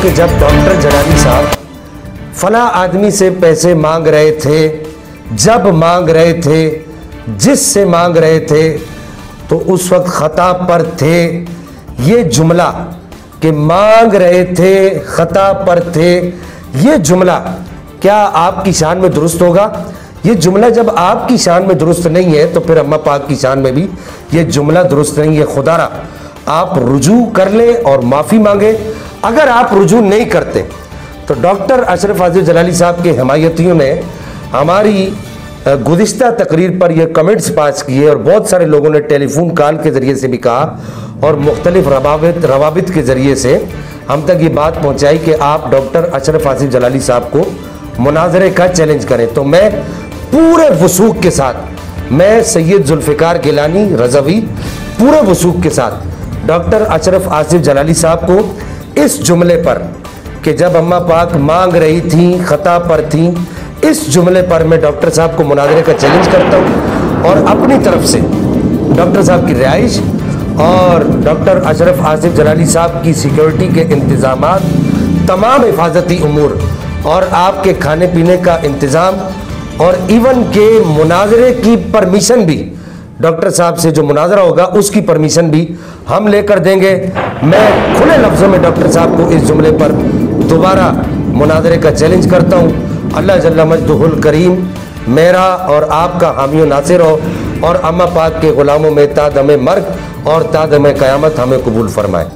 कि जब डॉक्टर जलाली साहब फला आदमी से पैसे मांग रहे थे, जब मांग रहे थे, जिससे मांग रहे थे, तो उस वक्त खता पर थे। ये जुमला कि मांग रहे थे, खता पर थे, ये जुमला क्या आपकी शान में दुरुस्त होगा? ये जुमला जब आपकी शान में दुरुस्त नहीं है तो फिर अम्मा पाक की शान में भी ये जुमला दुरुस्त नहीं है। खुदारा आप रुजू कर लें और माफ़ी मांगे। अगर आप रुजू नहीं करते तो डॉक्टर अशरफ आसिफ जलाली साहब के हिमायतियों ने हमारी गुज़िश्ता तकरीर पर यह कमेंट्स पास किए और बहुत सारे लोगों ने टेलीफोन कॉल के ज़रिए से भी कहा और मुख्तलिफ रवाबित के ज़रिए से हम तक ये बात पहुँचाई कि आप डॉक्टर अशरफ आसिफ जलाली साहब को मुनाजरे का चैलेंज करें। तो मैं पूरे वसूख के साथ, मैं सैयद जुल्फ़िकार गिलानी रज़वी पूरे वसूख के साथ डॉक्टर अशरफ आसिफ जलाली साहब को इस जुमले पर कि जब अम्मा पाक मांग रही थी, खता पर थी, इस जुमले पर मैं डॉक्टर साहब को मुनाजरे का चैलेंज करता हूँ और अपनी तरफ से डॉक्टर साहब की रिहाइश और डॉक्टर अशरफ आसिफ जलाली साहब की सिक्योरिटी के इंतज़ामात, तमाम हिफाजती उमूर और आपके खाने पीने का इंतज़ाम और इवन के मुनाजरे की परमिशन भी, डॉक्टर साहब से जो मुनाजरा होगा उसकी परमिशन भी हम लेकर देंगे। मैं खुले लफ्ज़ों में डॉक्टर साहब को इस जुमले पर दोबारा मुनाजरे का चैलेंज करता हूँ। अल्लाह जल्ला मजदुहुल करीम मेरा और आपका हामी व नासिर हो और अम्मा पाक के ग़ुलामों में तादमे मर्ग और तादमे क़यामत हमें कबूल फरमाए।